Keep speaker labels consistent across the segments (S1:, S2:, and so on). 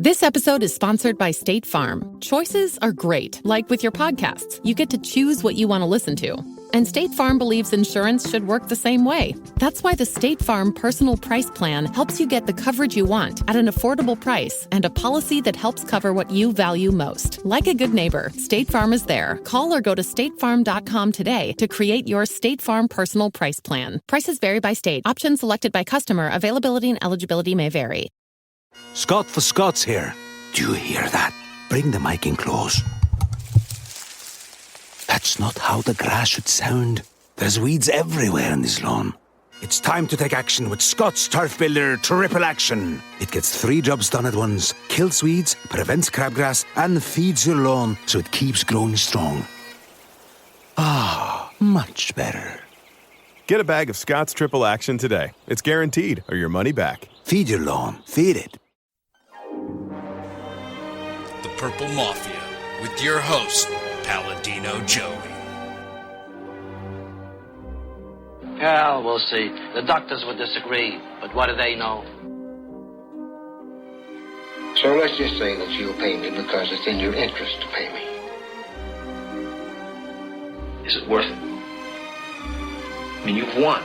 S1: This episode is sponsored by State Farm. Choices are great. Like with your podcasts, you get to choose what you want to listen to. And State Farm believes insurance should work the same way. That's why the State Farm Personal Price Plan helps you get the coverage you want at an affordable price and a policy that helps cover what you value most. Like a good neighbor, State Farm is there. Call or go to statefarm.com today to create your State Farm Personal Price Plan. Prices vary by state. Options selected by customer. Availability and eligibility may vary.
S2: Scott for Scott's here. Do you hear that? Bring the mic in close. That's not how the grass should sound. There's weeds everywhere in this lawn. It's time to take action with Scott's Turf Builder Triple Action. It gets 3 jobs done at once. Kills weeds, prevents crabgrass, and feeds your lawn so it keeps growing strong. Ah, much better.
S3: Get a bag of Scott's Triple Action today. It's guaranteed, or your money back.
S2: Feed your lawn. Feed it.
S4: The Purple Mafia, with your host, Paladino Joey.
S5: Well, we'll see. The doctors would disagree, but what do they know?
S6: So let's just say that you'll pay me because it's in your interest to pay me.
S5: Is it worth it? I mean, you've won.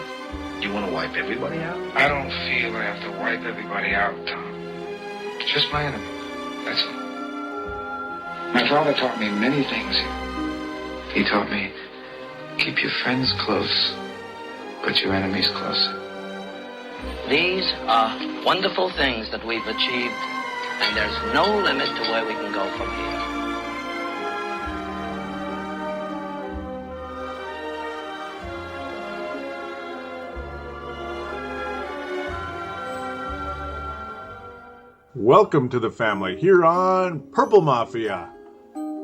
S5: Do you want to wipe everybody out?
S6: I don't feel I have to wipe everybody out, Tom. Just my enemy. That's all. My father taught me many things. He taught me, keep your friends close, but your enemies closer.
S5: These are wonderful things that we've achieved, and there's no limit to where we can go from here.
S7: Welcome to the family here on Purple Mafia.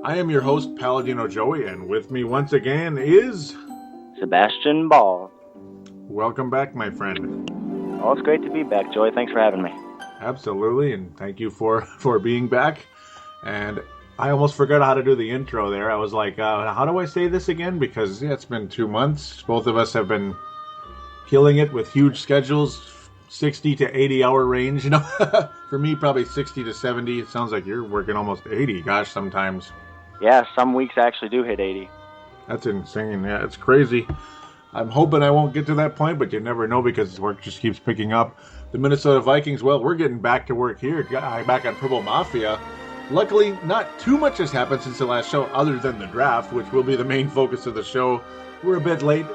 S7: I am your host, Paladino Joey, and with me once again is...
S8: Sebastian Barr.
S7: Welcome back, my friend.
S8: Oh, it's great to be back, Joey. Thanks for having me.
S7: Absolutely, and thank you for being back. And I almost forgot how to do the intro there. I was like, how do I say this again? Because it's been 2 months. Both of us have been killing it with huge schedules, 60 to 80 hour range. You know, for me, probably 60 to 70. It sounds like you're working almost 80. Gosh, sometimes.
S8: Yeah, some weeks actually do hit 80.
S7: That's insane. Yeah, it's crazy. I'm hoping I won't get to that point, but you never know because work just keeps picking up. The Minnesota Vikings, well, we're getting back to work here, back on Purple Mafia. Luckily, not too much has happened since the last show other than the draft, which will be the main focus of the show. We're a bit late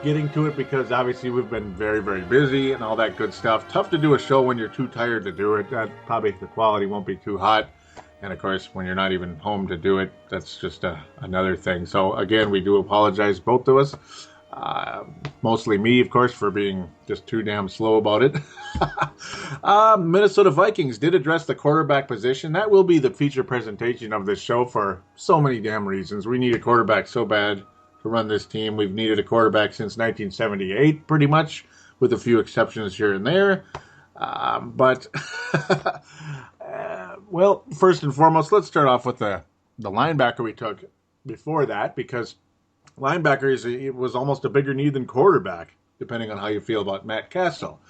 S7: getting to it because obviously we've been very, very busy and all that good stuff. Tough to do a show when you're too tired to do it. Probably the quality won't be too hot. And of course, when you're not even home to do it, that's just another thing. So again, we do apologize, both of us. Mostly me, of course, for being just too damn slow about it. Minnesota Vikings did address the quarterback position. That will be the feature presentation of this show for so many damn reasons. We need a quarterback so bad to run this team. We've needed a quarterback since 1978, pretty much, with a few exceptions here and there. Well, first and foremost, let's start off with the linebacker we took before that, because linebacker it was almost a bigger need than quarterback, depending on how you feel about Matt Castle.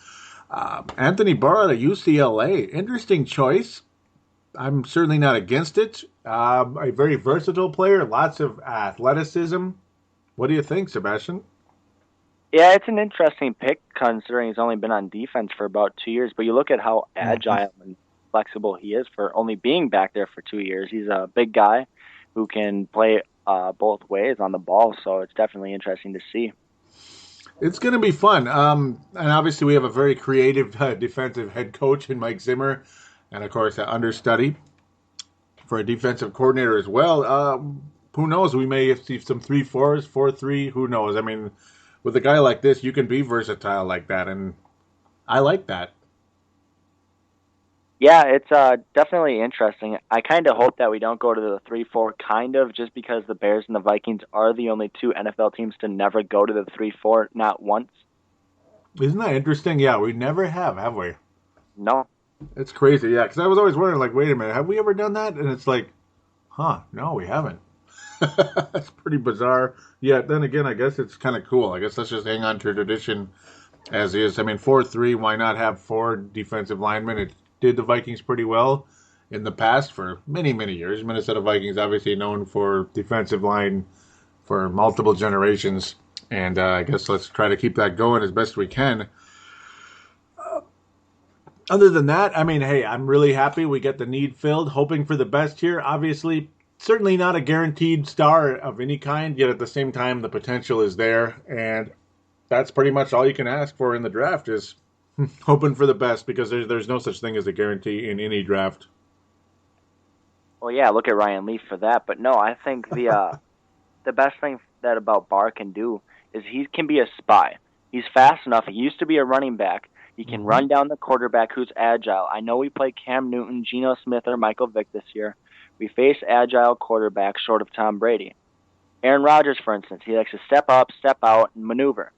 S7: Anthony Barr out of UCLA, interesting choice. I'm certainly not against it. A very versatile player, lots of athleticism. What do you think, Sebastian?
S8: Yeah, it's an interesting pick considering he's only been on defense for about 2 years, but you look at how agile and flexible he is for only being back there for 2 years. He's a big guy who can play both ways on the ball, so it's definitely interesting to see.
S7: It's going to be fun. And obviously we have a very creative defensive head coach in Mike Zimmer, and of course an understudy for a defensive coordinator as well. Who knows? We may see some 3-4s, 4-3. Who knows? I mean, with a guy like this, you can be versatile like that, and I like that.
S8: Yeah, it's definitely interesting. I kind of hope that we don't go to the 3-4 kind of, just because the Bears and the Vikings are the only two NFL teams to never go to the 3-4, not once.
S7: Isn't that interesting? Yeah, we never have we?
S8: No.
S7: It's crazy, yeah, because I was always wondering, like, wait a minute, have we ever done that? And it's like, no, we haven't. That's pretty bizarre. Yeah, then again, I guess it's kind of cool. I guess let's just hang on to tradition as is. I mean, 4-3, why not have 4 defensive linemen? It did the Vikings pretty well. in the past for many, many years. Minnesota Vikings obviously known for defensive line for multiple generations. And I guess let's try to keep that going as best we can. Other than that, I mean, hey, I'm really happy we get the need filled, hoping for the best here. Obviously, certainly not a guaranteed star of any kind, yet at the same time, the potential is there. And that's pretty much all you can ask for in the draft is hoping for the best, because there's no such thing as a guarantee in any draft.
S8: Well, yeah, look at Ryan Leaf for that. But no, I think the best thing that about Barr can do is he can be a spy. He's fast enough. He used to be a running back. He can run down the quarterback who's agile. I know we play Cam Newton, Geno Smith, or Michael Vick this year. We face agile quarterbacks short of Tom Brady. Aaron Rodgers, for instance, he likes to step up, step out, and maneuver.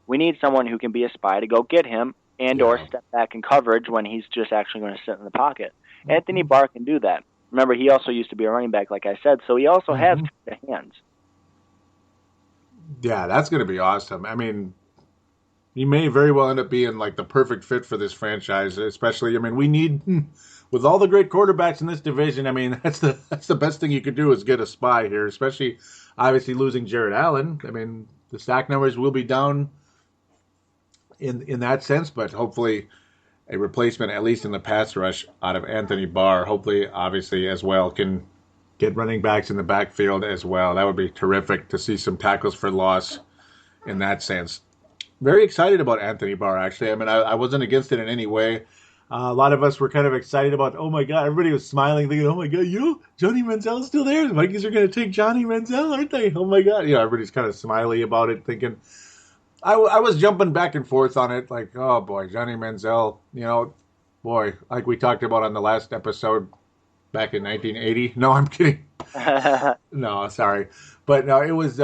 S8: We need someone who can be a spy to go get him or step back in coverage when he's just actually going to sit in the pocket. Anthony Barr can do that. Remember, he also used to be a running back, like I said, so he also has the hands.
S7: Yeah, that's going to be awesome. I mean, he may very well end up being like the perfect fit for this franchise, especially, I mean, we need, with all the great quarterbacks in this division, I mean, that's the best thing you could do is get a spy here, especially obviously losing Jared Allen. I mean, the sack numbers will be down in that sense, but hopefully a replacement, at least in the pass rush, out of Anthony Barr, hopefully, obviously, as well, can get running backs in the backfield as well. That would be terrific to see some tackles for loss in that sense. Very excited about Anthony Barr, actually. I mean, I wasn't against it in any way. A lot of us were kind of excited about, oh my God, everybody was smiling, thinking, oh my God, Johnny Manziel's still there. The Vikings are going to take Johnny Manziel, aren't they? Oh my God. Everybody's kind of smiley about it, thinking, I was jumping back and forth on it, like, oh boy, Johnny Manziel, boy, like we talked about on the last episode back in 1980. No, I'm kidding. No, sorry. But no, it was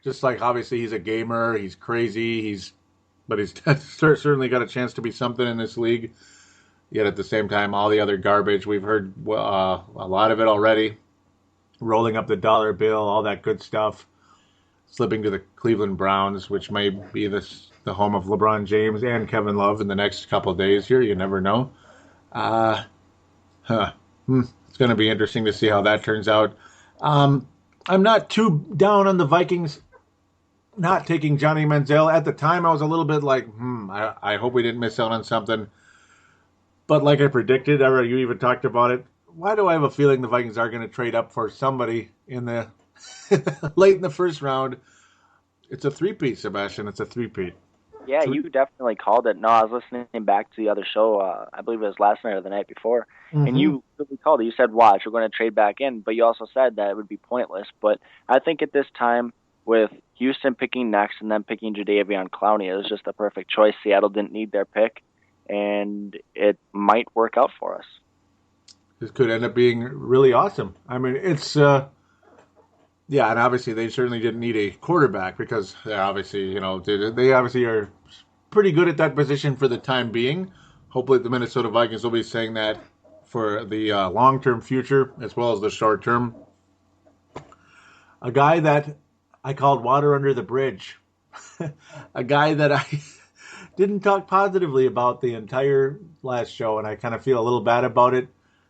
S7: just like, obviously he's a gamer, he's crazy, but he's certainly got a chance to be something in this league. Yet at the same time, all the other garbage, we've heard a lot of it already. Rolling up the dollar bill, all that good stuff. Slipping to the Cleveland Browns, which may be the home of LeBron James and Kevin Love in the next couple of days here. You never know. It's going to be interesting to see how that turns out. I'm not too down on the Vikings not taking Johnny Manziel. At the time, I was a little bit like, I hope we didn't miss out on something. But like I predicted, you even talked about it, why do I have a feeling the Vikings are going to trade up for somebody in the late in the first round? It's a three-peat, Sebastian. It's a three-peat.
S8: Yeah, you definitely called it. No, I was listening back to the other show. I believe it was last night or the night before. And you really called it. You said, watch, we're going to trade back in. But you also said that it would be pointless. But I think at this time, with Houston picking next and then picking Jadeveon Clowney, it was just a perfect choice. Seattle didn't need their pick, and it might work out for us.
S7: This could end up being really awesome. I mean, it's... yeah, and obviously they certainly didn't need a quarterback because they're obviously, they obviously are pretty good at that position for the time being. Hopefully the Minnesota Vikings will be saying that for the long-term future as well as the short-term. A guy that I called water under the bridge. A guy that I didn't talk positively about the entire last show, and I kind of feel a little bad about it.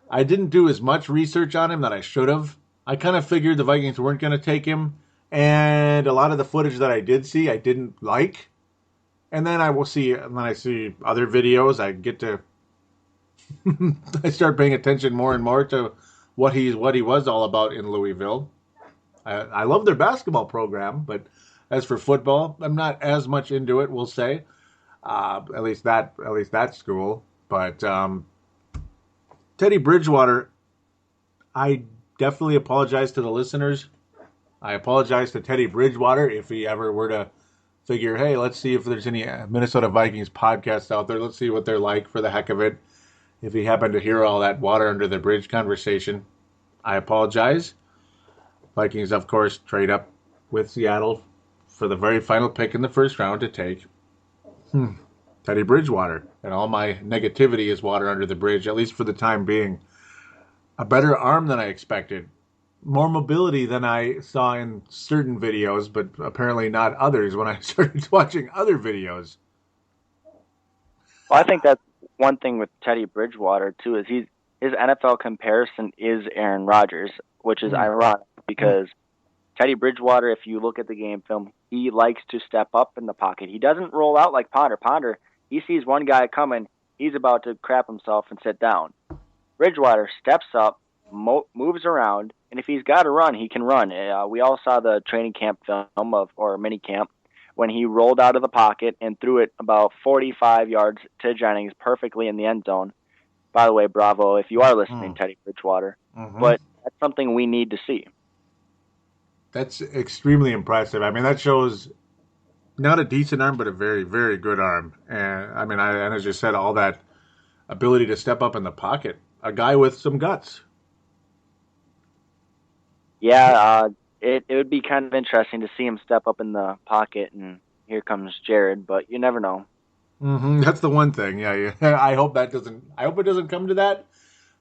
S7: I didn't do as much research on him that I should have. I kind of figured the Vikings weren't going to take him, and a lot of the footage that I did see, I didn't like. And then I see other videos, I get to, I start paying attention more and more to what he was all about in Louisville. I love their basketball program, but as for football, I'm not as much into it, we'll say. At least that school. But Teddy Bridgewater, I definitely apologize to the listeners. I apologize to Teddy Bridgewater if he ever were to figure, hey, let's see if there's any Minnesota Vikings podcasts out there. Let's see what they're like for the heck of it. If he happened to hear all that water under the bridge conversation, I apologize. Vikings, of course, trade up with Seattle for the very final pick in the first round to take Teddy Bridgewater. And all my negativity is water under the bridge, at least for the time being. A better arm than I expected. More mobility than I saw in certain videos, but apparently not others when I started watching other videos.
S8: Well, I think that's one thing with Teddy Bridgewater, too, is his NFL comparison is Aaron Rodgers, which is ironic because Teddy Bridgewater, if you look at the game film, he likes to step up in the pocket. He doesn't roll out like Ponder. Ponder, he sees one guy coming, he's about to crap himself and sit down. Bridgewater steps up, moves around, and if he's got to run, he can run. We all saw the training camp film or mini camp when he rolled out of the pocket and threw it about 45 yards to Jennings perfectly in the end zone. By the way, bravo if you are listening, Teddy Bridgewater. But that's something we need to see.
S7: That's extremely impressive. I mean, that shows not a decent arm, but a very, very good arm. And I mean, and as you said, all that ability to step up in the pocket. A guy with some guts.
S8: Yeah, it would be kind of interesting to see him step up in the pocket, and here comes Jared. But you never know.
S7: That's the one thing. Yeah. I hope it doesn't come to that.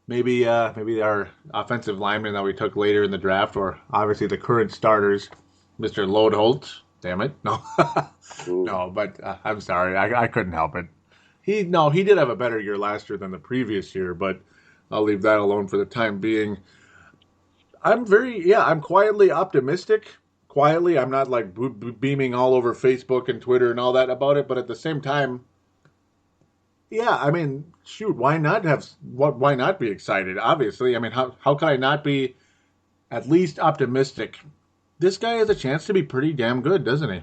S7: Maybe our offensive lineman that we took later in the draft, or obviously the current starters, Mr. Lodeholtz. Damn it, no, no. But I'm sorry, I couldn't help it. He did have a better year last year than the previous year, but I'll leave that alone for the time being. I'm quietly optimistic. Quietly, I'm not like beaming all over Facebook and Twitter and all that about it, but at the same time, yeah, I mean, shoot, why not be excited? Obviously, I mean, how can I not be at least optimistic? This guy has a chance to be pretty damn good, doesn't he?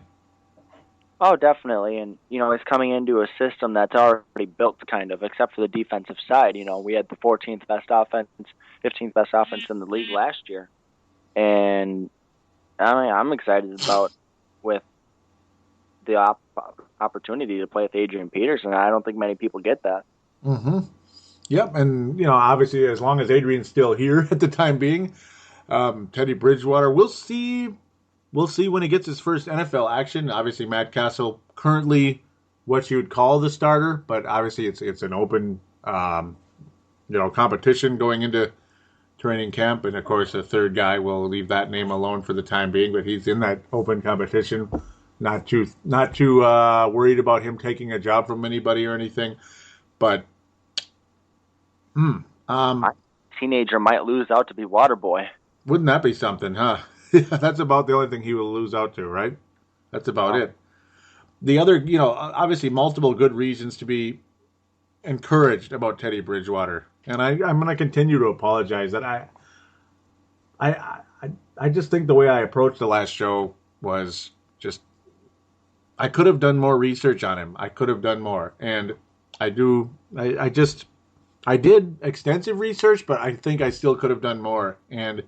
S8: Oh, definitely. And, he's coming into a system that's already built, kind of, except for the defensive side. We had the 14th best offense, 15th best offense in the league last year. And, I'm excited about with the opportunity to play with Adrian Peterson. I don't think many people get that.
S7: Yep, and, obviously, as long as Adrian's still here at the time being, Teddy Bridgewater, we'll see when he gets his first NFL action. Obviously, Matt Castle currently what you would call the starter, but obviously it's an open competition going into training camp. And of course, the third guy, will leave that name alone for the time being, but he's in that open competition. Not too worried about him taking a job from anybody or anything. But
S8: teenager might lose out to be Waterboy.
S7: Wouldn't that be something, huh? That's about the only thing he will lose out to, right? That's about it. The other, obviously multiple good reasons to be encouraged about Teddy Bridgewater. And I'm going to continue to apologize that I just think the way I approached the last show was just, I could have done more research on him. I could have done more. And I did extensive research, but I think I still could have done more. And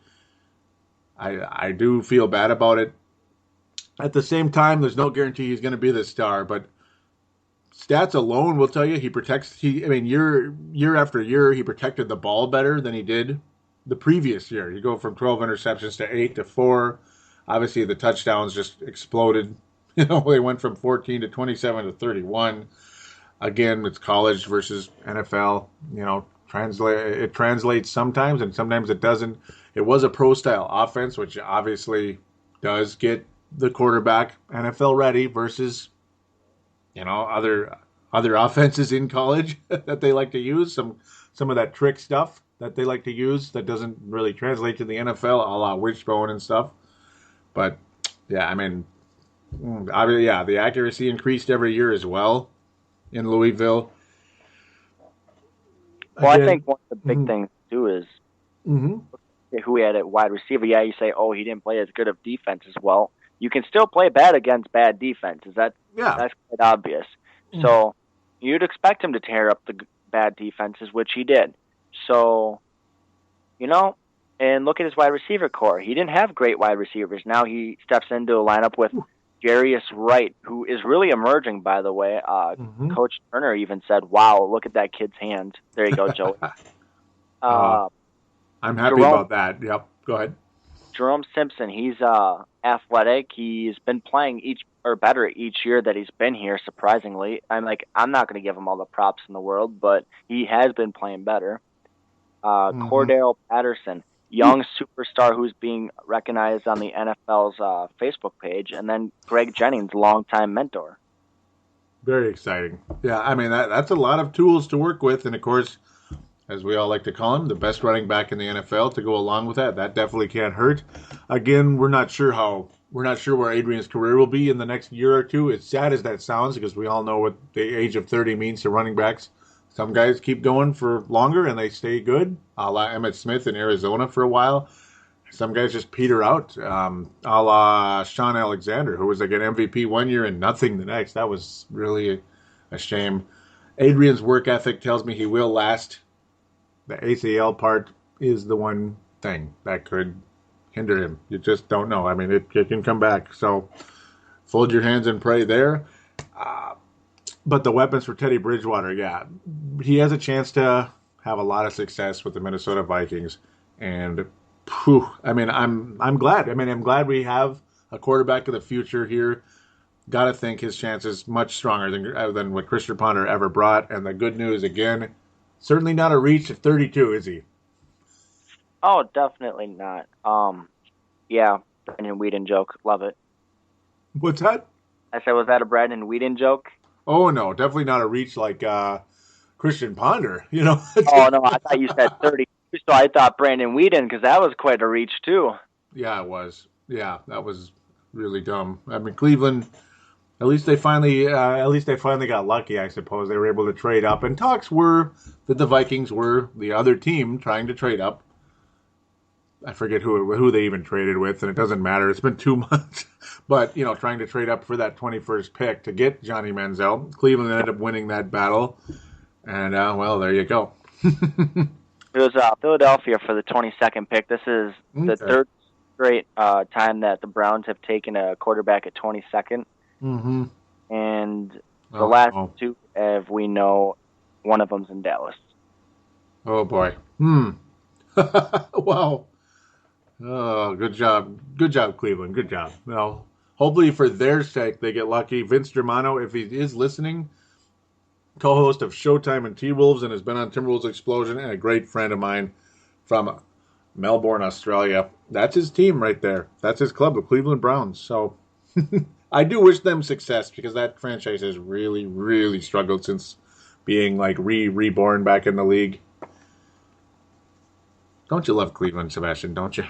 S7: I do feel bad about it. At the same time, there's no guarantee he's going to be the star, but stats alone will tell you year after year, he protected the ball better than he did the previous year. You go from 12 interceptions to 8 to 4. Obviously, the touchdowns just exploded. They went from 14 to 27 to 31. Again, it's college versus NFL. It translates sometimes, and sometimes it doesn't. It was a pro-style offense, which obviously does get the quarterback NFL ready versus, other offenses in college that they like to use. Some of that trick stuff that they like to use that doesn't really translate to the NFL, a la wishbone and stuff. But yeah, the accuracy increased every year as well in Louisville.
S8: Well, I think one of the big things too is who we had at wide receiver. Yeah, you say, he didn't play as good of defense as well. You can still play bad against bad defenses. That's quite obvious. So you'd expect him to tear up the bad defenses, which he did. So, and look at his wide receiver core. He didn't have great wide receivers. Now he steps into a lineup with Jarius Wright, who is really emerging, by the way. Coach Turner even said, wow, look at that kid's hands. There you go, Joey.
S7: I'm happy about that. Yep, go ahead.
S8: Jerome Simpson, he's athletic. He's been playing better each year that he's been here, surprisingly. I'm not going to give him all the props in the world, but he has been playing better. Cordell Patterson, young superstar who's being recognized on the NFL's Facebook page, and then Greg Jennings, longtime mentor.
S7: Very exciting. Yeah, I mean, that's a lot of tools to work with. And, of course, as we all like to call him, the best running back in the NFL to go along with that. That definitely can't hurt. Again, we're not sure where Adrian's career will be in the next year or two. As sad as that sounds, because we all know what the age of 30 means to running backs. Some guys keep going for longer and they stay good, a la Emmitt Smith in Arizona for a while. Some guys just peter out, a la Sean Alexander, who was like an MVP one year and nothing the next. That was really a shame. Adrian's work ethic tells me he will last. The ACL part is the one thing that could hinder him. You just don't know. I mean, it can come back. So fold your hands and pray there. But the weapons for Teddy Bridgewater, yeah. He has a chance to have a lot of success with the Minnesota Vikings. And I mean, I'm glad. I mean, I'm glad we have a quarterback of the future here. Got to think his chances much stronger than what Christian Ponder ever brought. And the good news, again, certainly not a reach at 32, is he?
S8: Oh, definitely not. Yeah, Brandon Whedon joke. Love it.
S7: What's that?
S8: I said, was that a Brandon Whedon joke?
S7: Oh, no, definitely not a reach like Christian Ponder, you know?
S8: Oh, no, I thought you said 30. So I thought Brandon Whedon, because that was quite a reach, too.
S7: Yeah, it was. Yeah, that was really dumb. I mean, Cleveland, at least they finally got lucky, I suppose. They were able to trade up. And talks were that the Vikings were the other team trying to trade up. I forget who they even traded with, and it doesn't matter. It's been 2 months. But, you know, trying to trade up for that 21st pick to get Johnny Manziel. Cleveland ended up winning that battle. And, well, there you go.
S8: It was Philadelphia for the 22nd pick. This is the third straight time that the Browns have taken a quarterback at 22nd. Mm-hmm. And the last two, as we know, one of them's in Dallas.
S7: Oh, boy. Wow. Oh, good job. Good job, Cleveland. Good job. Well, hopefully for their sake, they get lucky. Vince Germano, if he is listening, co-host of Showtime and T-Wolves and has been on Timberwolves Explosion and a great friend of mine from Melbourne, Australia. That's his team right there. That's his club, the Cleveland Browns. So I do wish them success because that franchise has really, really struggled since being like reborn back in the league. Don't you love Cleveland, Sebastian, don't you?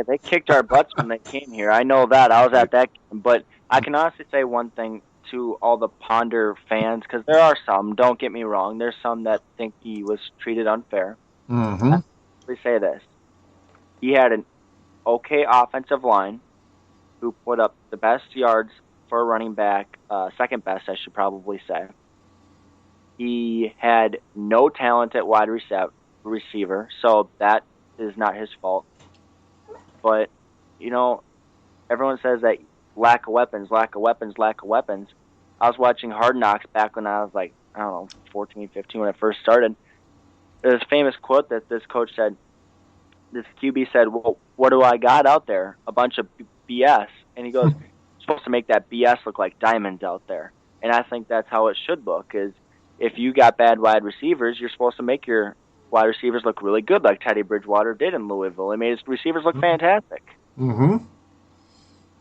S8: They kicked our butts when they came here. I know that. I was at that game. But I can honestly say one thing to all the Ponder fans, because there are some, don't get me wrong, there's some that think he was treated unfair. Mm-hmm. Let me say this. He had an okay offensive line who put up the best yards for a running back, second best, I should probably say. He had no talent at wide receiver, so that is not his fault. But, you know, everyone says that lack of weapons. I was watching Hard Knocks back when I was like, I don't know, 14, 15 when I first started. There's a famous quote that this coach said, this QB said, well, what do I got out there? A bunch of BS. And he goes, you're supposed to make that BS look like diamonds out there. And I think that's how it should look, is if you got bad wide receivers, you're supposed to make your wide receivers look really good like Teddy Bridgewater did in Louisville. He made his receivers look fantastic.
S7: Mm-hmm.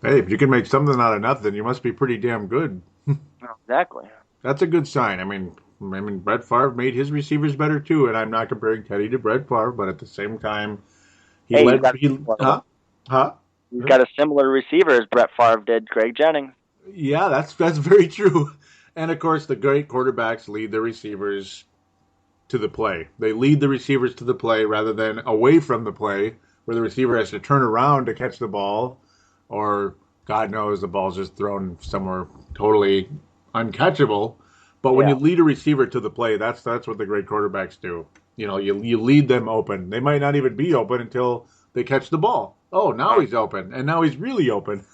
S7: Hey, if you can make something out of nothing, you must be pretty damn good.
S8: Exactly.
S7: That's a good sign. I mean, Brett Favre made his receivers better too, and I'm not comparing Teddy to Brett Favre, but at the same time, he's got
S8: a similar receiver as Brett Favre did, Greg Jennings.
S7: Yeah, that's very true. And of course, the great quarterbacks lead their receivers to the play. They lead the receivers to the play rather than away from the play, where the receiver has to turn around to catch the ball, or God knows the ball's just thrown somewhere totally uncatchable. But when you lead a receiver to the play, that's what the great quarterbacks do. You know, you lead them open. They might not even be open until they catch the ball. Oh, now he's open, and now he's really open.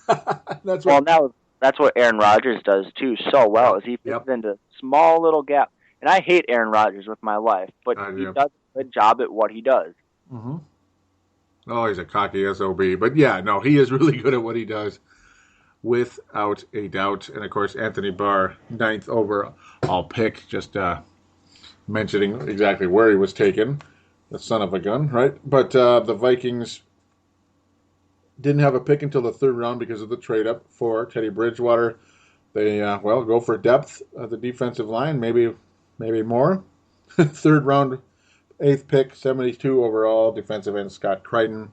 S7: That's
S8: what Aaron Rodgers does too so well. Is he fits into small little gap. And I hate Aaron Rodgers with my life, but he does a good job at what he does.
S7: Mm-hmm. Oh, he's a cocky SOB. But yeah, no, he is really good at what he does, without a doubt. And of course, Anthony Barr, 9th overall pick, just mentioning exactly where he was taken. The son of a gun, right? But the Vikings didn't have a pick until the 3rd round because of the trade-up for Teddy Bridgewater. They go for depth of the defensive line, maybe more. Third round, 8th pick, 72 overall, defensive end Scott Crichton.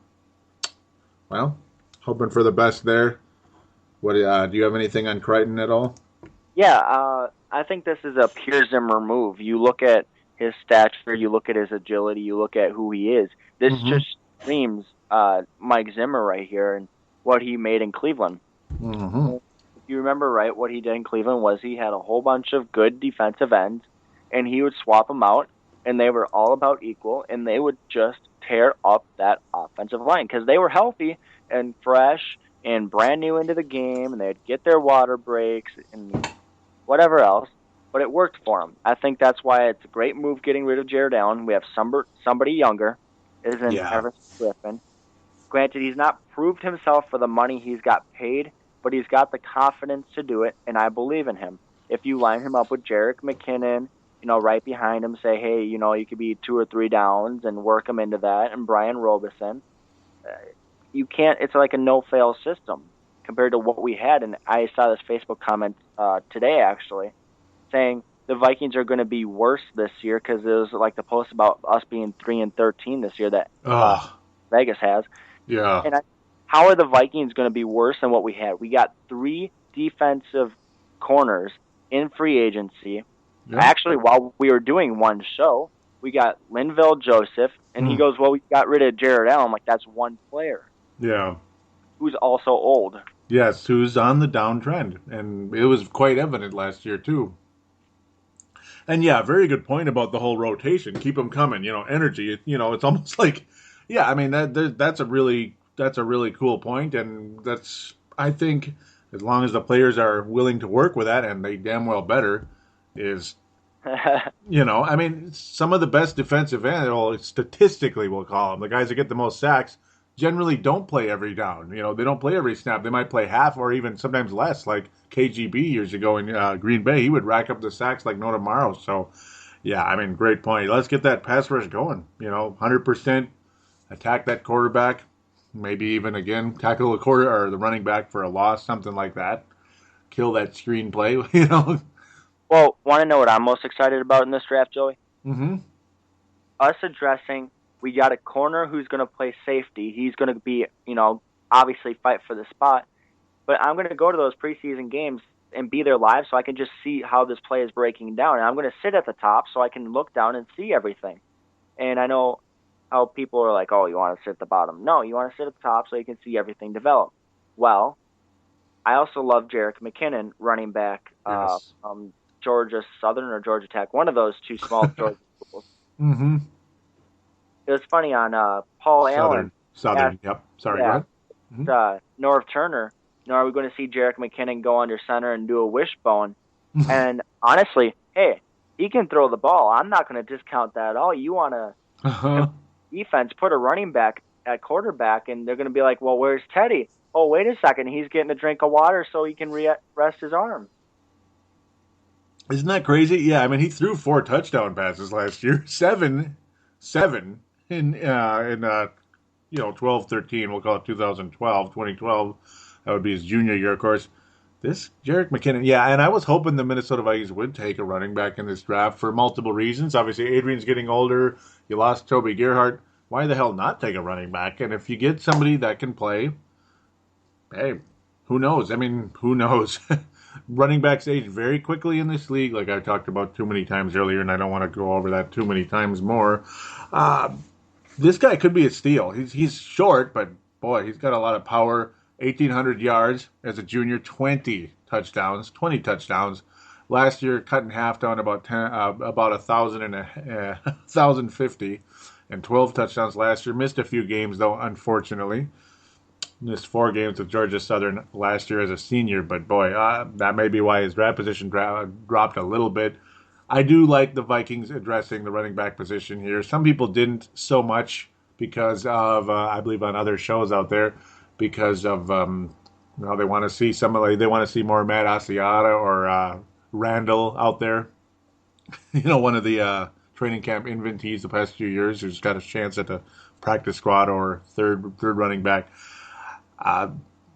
S7: Well, hoping for the best there. What do you have anything on Crichton at all?
S8: Yeah, I think this is a pure Zimmer move. You look at his stature, you look at his agility, you look at who he is. This just screams Mike Zimmer right here and what he made in Cleveland.
S7: Mm-hmm.
S8: If you remember right, what he did in Cleveland was he had a whole bunch of good defensive ends, and he would swap them out, and they were all about equal, and they would just tear up that offensive line because they were healthy and fresh and brand new into the game, and they'd get their water breaks and whatever else, but it worked for them. I think that's why it's a great move getting rid of Jared Allen. We have somebody younger, isn't Everett Griffin. Granted, he's not proved himself for the money he's got paid, but he's got the confidence to do it, and I believe in him. If you line him up with Jerick McKinnon, right behind him, say, hey, you could be 2 or 3 downs and work him into that, and Brian Robeson, you can't, it's like a no-fail system compared to what we had. And I saw this Facebook comment today, actually, saying the Vikings are going to be worse this year because it was like the post about us being 3-13 this year that Vegas has.
S7: Yeah.
S8: And how are the Vikings going to be worse than what we had? We got 3 defensive corners in free agency. Yeah. Actually, while we were doing one show, we got Linval Joseph, and he goes, well, we got rid of Jared Allen. I'm like, that's one player.
S7: Yeah.
S8: Who's also old.
S7: Yes, who's on the downtrend. And it was quite evident last year, too. And yeah, very good point about the whole rotation. Keep them coming, energy. It's almost like, yeah, I mean, that's a really cool point. And that's, I think, as long as the players are willing to work with that, and they damn well better, is, I mean, some of the best defensive ends, well, statistically we'll call them, the guys that get the most sacks, generally don't play every down. They don't play every snap. They might play half or even sometimes less, like KGB years ago in Green Bay. He would rack up the sacks like no tomorrow. So, yeah, I mean, great point. Let's get that pass rush going. 100% attack that quarterback. Maybe even, again, tackle the running back for a loss, something like that. Kill that screenplay,
S8: Well, want to know what I'm most excited about in this draft, Joey?
S7: Mm-hmm.
S8: Us addressing, we got a corner who's going to play safety. He's going to be, obviously fight for the spot. But I'm going to go to those preseason games and be there live so I can just see how this play is breaking down. And I'm going to sit at the top so I can look down and see everything. And I know how people are like, oh, you want to sit at the bottom. No, you want to sit at the top so you can see everything develop. Well, I also love Jerick McKinnon, running back from Georgia Southern or Georgia Tech, one of those 2 small Georgia schools.
S7: Mm-hmm.
S8: It was funny on Paul Allen.
S7: Southern, yep. Sorry, go ahead.
S8: Mm-hmm. Norv Turner, are we going to see Jerick McKinnon go under center and do a wishbone? And honestly, hey, he can throw the ball. I'm not going to discount that at all. You want to defense, put a running back at quarterback, and they're going to be like, well, where's Teddy? Oh, wait a second. He's getting a drink of water so he can rest his arm.
S7: Isn't that crazy? Yeah, I mean, he threw 4 touchdown passes last year. 7 in 12-13. We'll call it 2012. That would be his junior year, of course. This Jerick McKinnon, yeah, and I was hoping the Minnesota Vikings would take a running back in this draft for multiple reasons. Obviously, Adrian's getting older. You lost Toby Gerhart. Why the hell not take a running back? And if you get somebody that can play, hey, who knows? I mean, who knows? Running backs age very quickly in this league, like I talked about too many times earlier, and I don't want to go over that too many times more. This guy could be a steal. He's short, but boy, he's got a lot of power. 1,800 yards as a junior, 20 touchdowns. Last year, cut in half down about 1,050, and 12 touchdowns last year. Missed a few games though, unfortunately. Missed 4 games with Georgia Southern last year as a senior, but boy, that may be why his draft position dropped a little bit. I do like the Vikings addressing the running back position here. Some people didn't so much because of, I believe on other shows out there, because of, they want to see they want to see more Matt Asiata or Randall out there. One of the training camp inventees the past few years who's got a chance at the practice squad or third running back.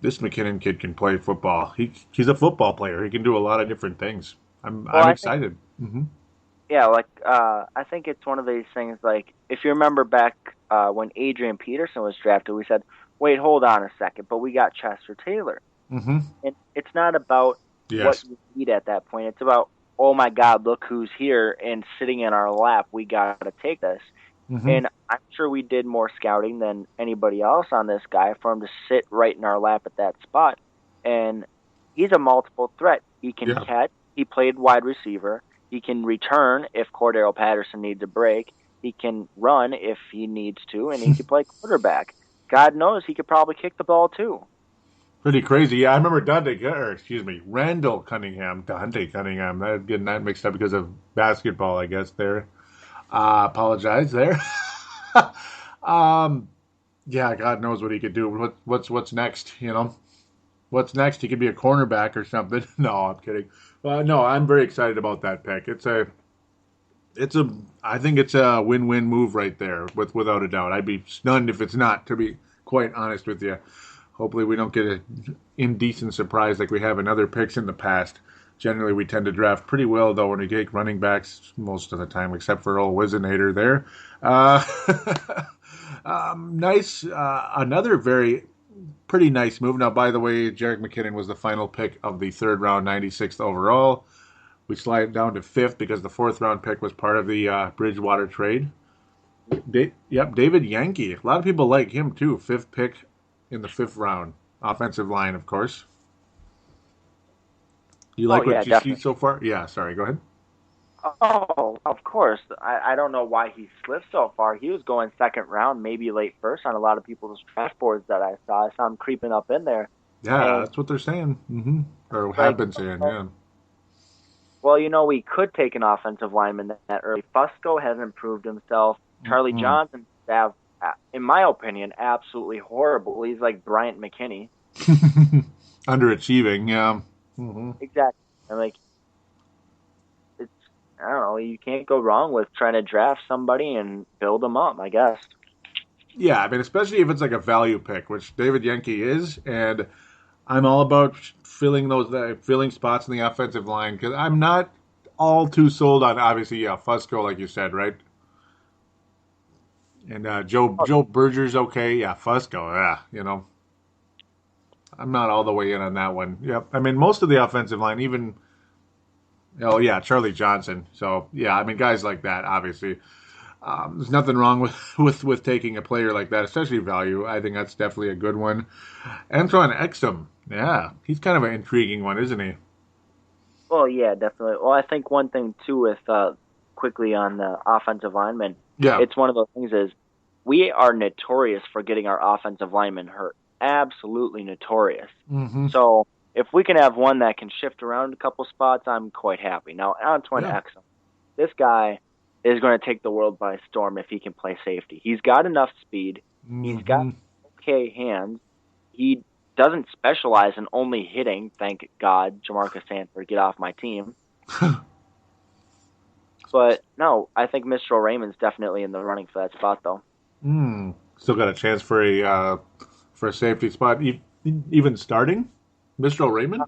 S7: this McKinnon kid can play football. He's a football player. He can do a lot of different things. I'm excited.
S8: Yeah, I think it's one of these things, like, if you remember back when Adrian Peterson was drafted, we said, wait, hold on a second, but we got Chester Taylor. And it's not about what you need at that point. It's about, oh, my God, look who's here and sitting in our lap. We got to take this. And I'm sure we did more scouting than anybody else on this guy for him to sit right in our lap at that spot. And he's a multiple threat. He can catch. He played wide receiver. He can return if Cordero Patterson needs a break. He can run if he needs to, and he can play quarterback. God knows he could probably kick the ball too.
S7: Pretty crazy. Yeah, I remember Randall Cunningham, Dante Cunningham. Getting that mixed up because of basketball, I guess. There, apologize there. Yeah, God knows what he could do. What's next? You know, what's next? He could be a cornerback or something. No, I'm kidding. No, I'm very excited about that pick. I think it's a win-win move right there, without a doubt. I'd be stunned if it's not, to be quite honest with you. Hopefully we don't get an indecent surprise like we have in other picks in the past. Generally, we tend to draft pretty well, though, when we take running backs most of the time, except for old Wizenator there. Nice. Another pretty nice move. Now, by the way, Jerick McKinnon was the final pick of the third round, 96th overall. We slide down to 5th because the 4th round pick was part of the Bridgewater trade. David Yankee. A lot of people like him, too. 5th pick in the 5th round. Offensive line, of course. You like what you see so far? Yeah, sorry, go ahead.
S8: Oh, of course. I don't know why he slipped so far. He was going 2nd round, maybe late 1st on a lot of people's draft boards that I saw. I saw him creeping up in there.
S7: Yeah, that's what they're saying. Or have been saying, yeah.
S8: Well, we could take an offensive lineman that early. Fusco hasn't improved himself. Charlie Johnson, in my opinion, absolutely horrible. He's like Bryant McKinney.
S7: Underachieving, yeah.
S8: Exactly. And I don't know, you can't go wrong with trying to draft somebody and build them up, I guess.
S7: Yeah, I mean, especially if it's like a value pick, which David Yankee is, and I'm all about filling spots in the offensive line, because I'm not all too sold on, obviously, Fusco, like you said, right? And Joe Berger's okay. Yeah, Fusco, I'm not all the way in on that one. Yep. I mean, most of the offensive line, even, Charlie Johnson. So, yeah, I mean, guys like that, obviously. There's nothing wrong with taking a player like that, especially value. I think that's definitely a good one. Antoine Exum, yeah, he's kind of an intriguing one, isn't he?
S8: Well, yeah, definitely. Well, I think one thing, too, with quickly on the offensive linemen, it's one of those things is we are notorious for getting our offensive linemen hurt. Absolutely notorious. So if we can have one that can shift around a couple spots, I'm quite happy. Now, Antoine Exum, this guy is going to take the world by storm if he can play safety. He's got enough speed. He's got okay hands. He doesn't specialize in only hitting. Thank God, Jamarcus Sanford, get off my team. But no, I think Mistral Raymond's definitely in the running for that spot, though.
S7: Still got a chance for a safety spot, even starting? Mistral Raymond?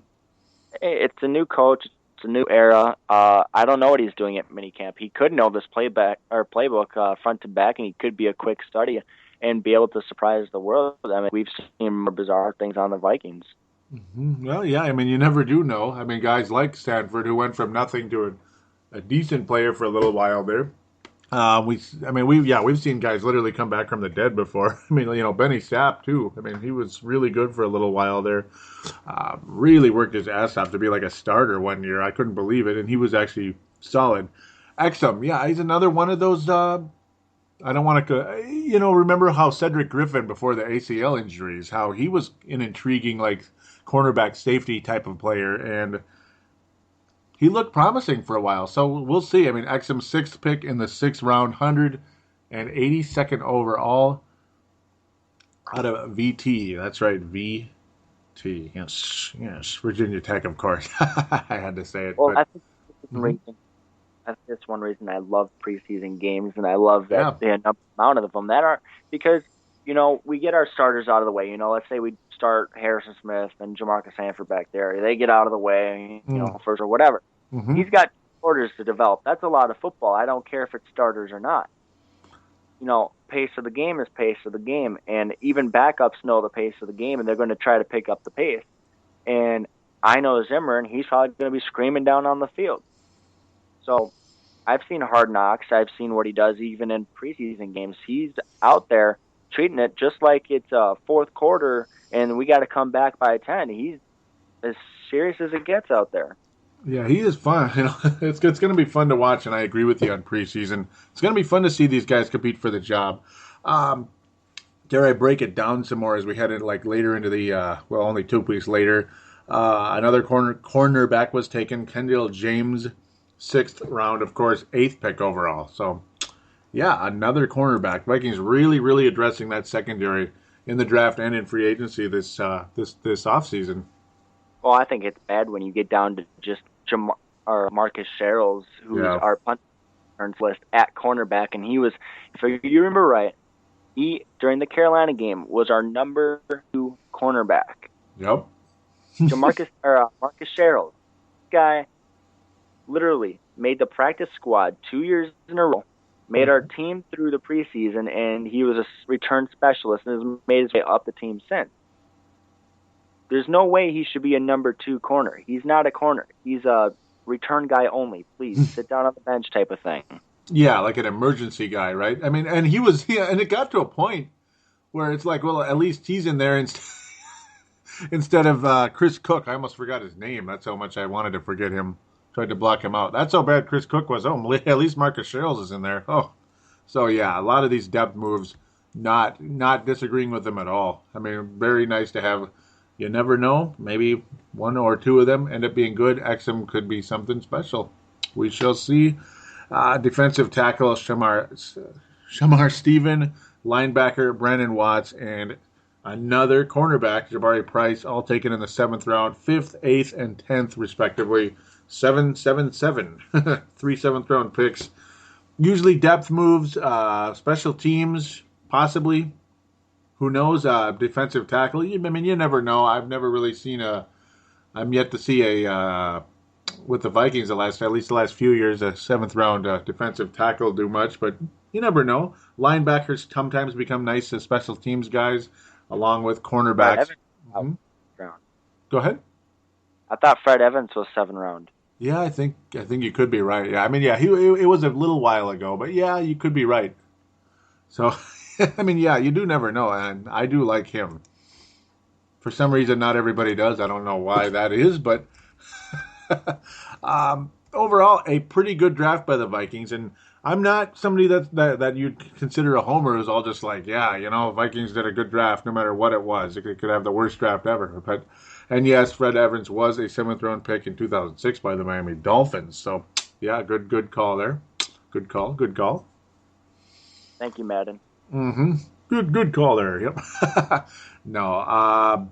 S8: It's a new coach. It's a new era. I don't know what he's doing at minicamp. He could know this playbook front to back, and he could be a quick study and be able to surprise the world. I mean, we've seen more bizarre things on the Vikings.
S7: Well, yeah, I mean, you never do know. I mean, guys like Stanford, who went from nothing to a decent player for a little while there. We've seen guys literally come back from the dead before. I mean, Benny Sapp too. I mean, he was really good for a little while there. Really worked his ass off to be like a starter one year. I couldn't believe it, and he was actually solid. Exum, yeah, he's another one of those. I don't want to, remember how Cedric Griffin before the ACL injuries, how he was an intriguing like cornerback safety type of player, and he looked promising for a while. So we'll see. I mean, Exum's 6th pick in the 6th round, 182nd overall out of VT. That's right, VT. Yes, Virginia Tech, of course. I had to say it.
S8: Well, I think that's one reason I love preseason games, and I love that the amount of them that are, because we get our starters out of the way. Let's say we start Harrison Smith and Jamarcus Sanford back there. They get out of the way, first or whatever.
S7: Mm-hmm.
S8: He's got orders to develop. That's a lot of football. I don't care if it's starters or not. Pace of the game is pace of the game, and even backups know the pace of the game, and they're going to try to pick up the pace. And I know Zimmer, and he's probably going to be screaming down on the field. So I've seen Hard Knocks. I've seen what he does even in preseason games. He's out there treating it just like it's a fourth quarter, and we got to come back by 10. He's as serious as it gets out there.
S7: Yeah, he is fun. It's going to be fun to watch, and I agree with you on preseason. It's going to be fun to see these guys compete for the job. Dare I break it down some more as we head in, later into the only 2 weeks later. Another cornerback was taken, Kendall James, 6th round, of course, 8th pick overall. So, yeah, another cornerback. Vikings really, really addressing that secondary in the draft and in free agency this offseason.
S8: Well, I think it's bad when you get down to just Marcus Sherrills, who's our punt returns list at cornerback, and he was, if you remember right, he during the Carolina game was our number 2 cornerback.
S7: Yep.
S8: Marcus Sherrills, guy, literally made the practice squad 2 years in a row, made our team through the preseason, and he was a return specialist and has made his way up the team since. There's no way he should be a number 2 corner. He's not a corner. He's a return guy only. Please sit down on the bench type of thing.
S7: Yeah, like an emergency guy, right? I mean, and and it got to a point where it's like, well, at least he's in there instead of Chris Cook. I almost forgot his name. That's how much I wanted to forget him. Tried to block him out. That's how bad Chris Cook was. Oh, at least Marcus Sherrills is in there. Oh, so yeah, a lot of these depth moves. Not disagreeing with them at all. I mean, very nice to have. You never know. Maybe 1 or 2 of them end up being good. Exum could be something special. We shall see. Defensive tackle Shamar Stephen, linebacker Brandon Watts, and another cornerback Jabari Price, all taken in the 7th round, 5th, 8th, and 10th respectively. 7, 7, 7. 3 7th round picks. Usually depth moves, special teams, possibly. Who knows? Defensive tackle. I mean, you never know. I've never really seen I'm yet to see with the Vikings at least the last few years, a 7th round defensive tackle do much, but you never know. Linebackers sometimes become nice as special teams guys, along with cornerbacks.
S8: Round.
S7: Go ahead.
S8: I thought Fred Evans was 7th round.
S7: Yeah, I think you could be right. Yeah, I mean, yeah, it was a little while ago, but yeah, you could be right. So. I mean, yeah, you do never know, and I do like him. For some reason, not everybody does. I don't know why that is, but overall, a pretty good draft by the Vikings. And I'm not somebody that you'd consider a homer who's all just like, yeah, Vikings did a good draft no matter what it was. It could have the worst draft ever. And yes, Fred Evans was a 7th round pick in 2006 by the Miami Dolphins. So, yeah, good call there. Good call.
S8: Thank you, Madden.
S7: Mm-hmm. Good call there. Yep. No.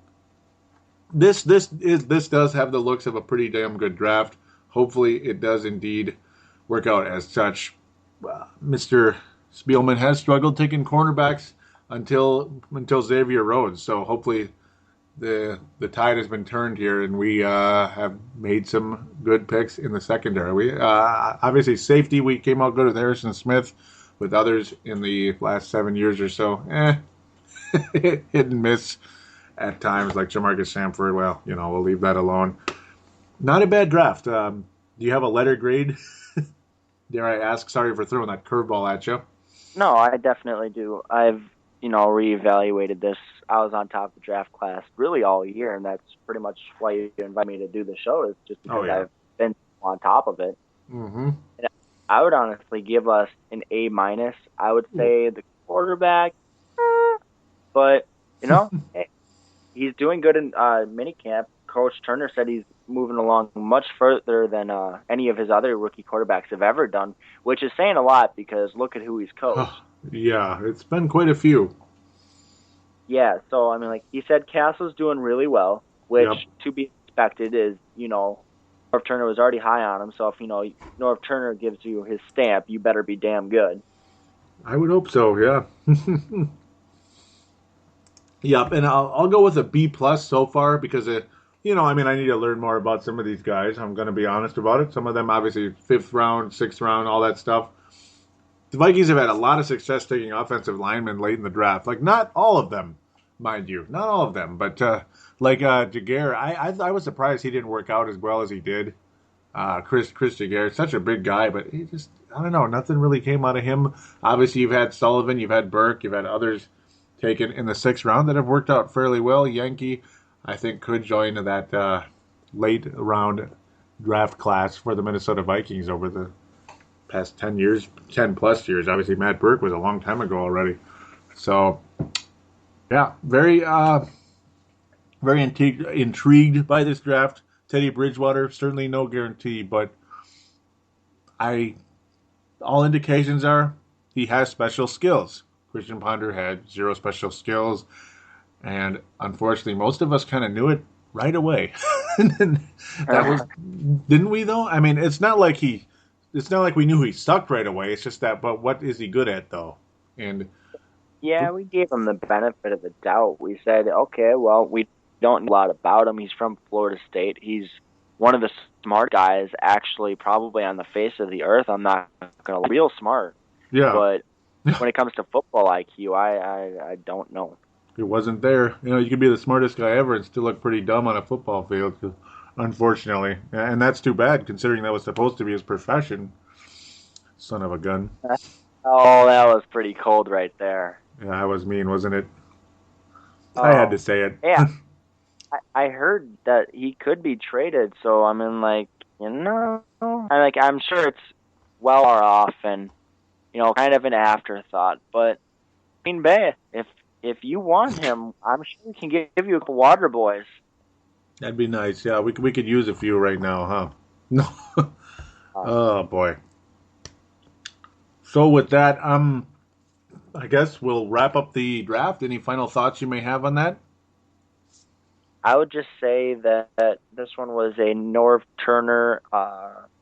S7: This does have the looks of a pretty damn good draft. Hopefully, it does indeed work out as such. Mr. Spielman has struggled taking cornerbacks until Xavier Rhodes. So hopefully, the tide has been turned here, and we have made some good picks in the secondary. We obviously safety. We came out good with Harrison Smith. With others in the last 7 years or so, hit and miss at times, like Jamarcus Sanford. Well, we'll leave that alone. Not a bad draft. Do you have a letter grade? Dare I ask? Sorry for throwing that curveball at you.
S8: No, I definitely do. I've, reevaluated this. I was on top of the draft class really all year, and that's pretty much why you invited me to do the show, is just because I've been on top of it.
S7: Mm-hmm.
S8: And I would honestly give us an A-. I would say the quarterback, but, he's doing good in minicamp. Coach Turner said he's moving along much further than any of his other rookie quarterbacks have ever done, which is saying a lot because look at who he's coached.
S7: Yeah, it's been quite a few.
S8: Yeah, so, he said Castle's doing really well, which to be expected is, Norv Turner was already high on him, so if, Norv Turner gives you his stamp, you better be damn good.
S7: I would hope so, yeah. Yep, and I'll go with a B plus so far because I need to learn more about some of these guys. I'm going to be honest about it. Some of them, obviously, 5th round, 6th round, all that stuff. The Vikings have had a lot of success taking offensive linemen late in the draft. Like, not all of them, mind you. Not all of them. But, Jaguar, I was surprised he didn't work out as well as he did. Chris Jaguar, such a big guy, but he just, I don't know, nothing really came out of him. Obviously, you've had Sullivan, you've had Burke, you've had others taken in the 6th round that have worked out fairly well. Yankee, I think, could join that late round draft class for the Minnesota Vikings over the past 10 years, 10 plus years. Obviously, Matt Burke was a long time ago already. So, yeah, very intrigued by this draft. Teddy Bridgewater, certainly no guarantee, but all indications are he has special skills. Christian Ponder had 0 special skills, and unfortunately, most of us kind of knew it right away. Didn't we though? I mean, it's not like we knew he sucked right away. It's just that, but what is he good at though? And
S8: yeah, we gave him the benefit of the doubt. We said, okay, well, we don't know a lot about him. He's from Florida State. He's one of the smart guys, actually, probably on the face of the earth. I'm not going to real smart.
S7: Yeah.
S8: But when it comes to football IQ, I don't know.
S7: It wasn't there. You could be the smartest guy ever and still look pretty dumb on a football field, unfortunately. And that's too bad, considering that was supposed to be his profession. Son of a gun.
S8: Oh, that was pretty cold right there.
S7: Yeah, that was mean, wasn't it? I had to say it.
S8: Yeah. I heard that he could be traded, so I'm I'm sure it's well off and, kind of an afterthought. But Green Bay, if you want him, I'm sure we can give you a couple water boys.
S7: That'd be nice. Yeah, we could use a few right now, huh? No. Oh boy. So with that, I guess we'll wrap up the draft. Any final thoughts you may have on that?
S8: I would just say that this one was a Norv Turner,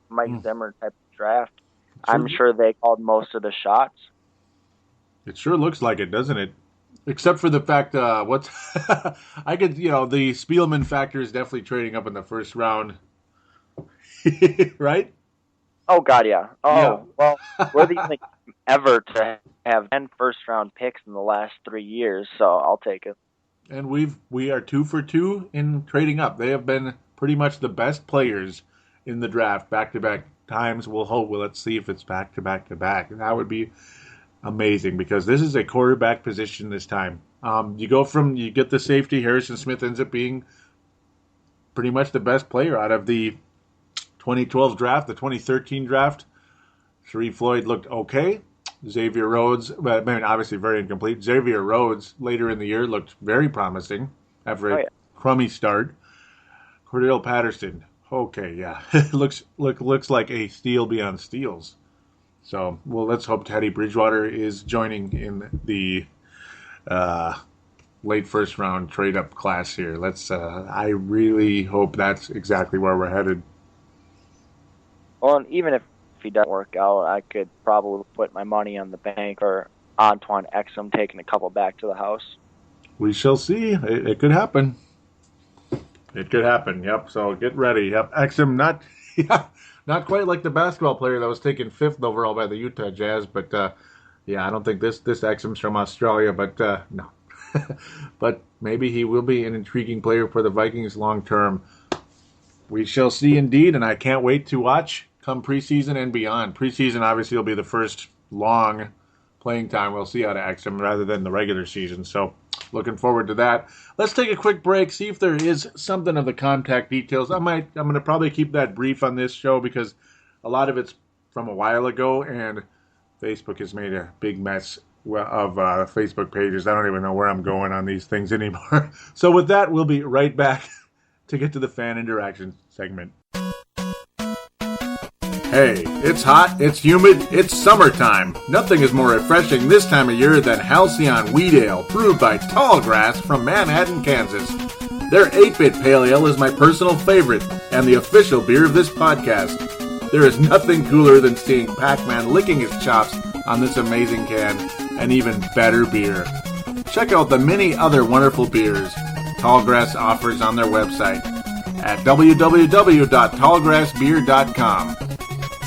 S8: Mike Zimmer type of draft. I'm sure they called most of the shots.
S7: It sure looks like it, doesn't it? Except for the fact, the Spielman factor is definitely trading up in the first round. Right?
S8: Oh, God, yeah. Oh, yeah. Well, we're the only ever to have 10 first-round picks in the last 3 years, so I'll take it.
S7: And we are 2 for 2 in trading up. They have been pretty much the best players in the draft back-to-back times. Let's see if it's back-to-back-to-back. And that would be amazing because this is a quarterback position this time. You get the safety. Harrison Smith ends up being pretty much the best player out of the 2012 draft, the 2013 draft. Sharif Floyd looked okay. Xavier Rhodes, obviously very incomplete. Xavier Rhodes later in the year looked very promising after a crummy start. Cordell Patterson, okay, yeah, looks like a steal beyond steals. So, well, let's hope Teddy Bridgewater is joining in the late first round trade up class here. I really hope that's exactly where we're headed.
S8: Well, and even if he doesn't work out, I could probably put my money on the bank or Antoine Exum taking a couple back to the house.
S7: We shall see. It could happen. It could happen. Yep. So get ready. Yep. Exum not quite like the basketball player that was taken 5th overall by the Utah Jazz, but I don't think this Exum's from Australia, but no. But maybe he will be an intriguing player for the Vikings long term. We shall see indeed, and I can't wait to watch come preseason and beyond. Preseason obviously will be the first long playing time we'll see out of Exum rather than the regular season. So looking forward to that. Let's take a quick break, see if there is something of the contact details. I'm going to probably keep that brief on this show because a lot of it's from a while ago and Facebook has made a big mess of Facebook pages. I don't even know where I'm going on these things anymore. So with that, we'll be right back to get to the fan interaction segment. Hey, it's hot, it's humid, it's summertime. Nothing is more refreshing this time of year than Halcyon Wheat Ale, brewed by Tallgrass from Manhattan, Kansas. Their 8-Bit Pale Ale is my personal favorite and the official beer of this podcast. There is nothing cooler than seeing Pac-Man licking his chops on this amazing can and even better beer. check out the many other wonderful beers Tallgrass offers on their website at www.tallgrassbeer.com.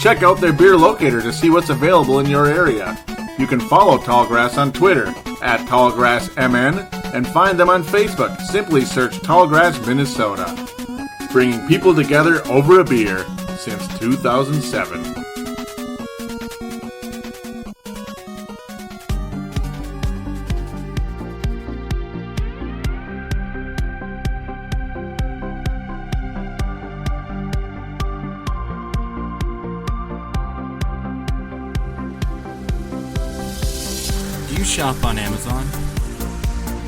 S7: Check out their beer locator to see what's available in your area. You can follow Tallgrass on Twitter at TallgrassMN and find them on Facebook. Simply search Tallgrass, Minnesota. Bringing people together over a beer since 2007.
S9: Do you shop on Amazon?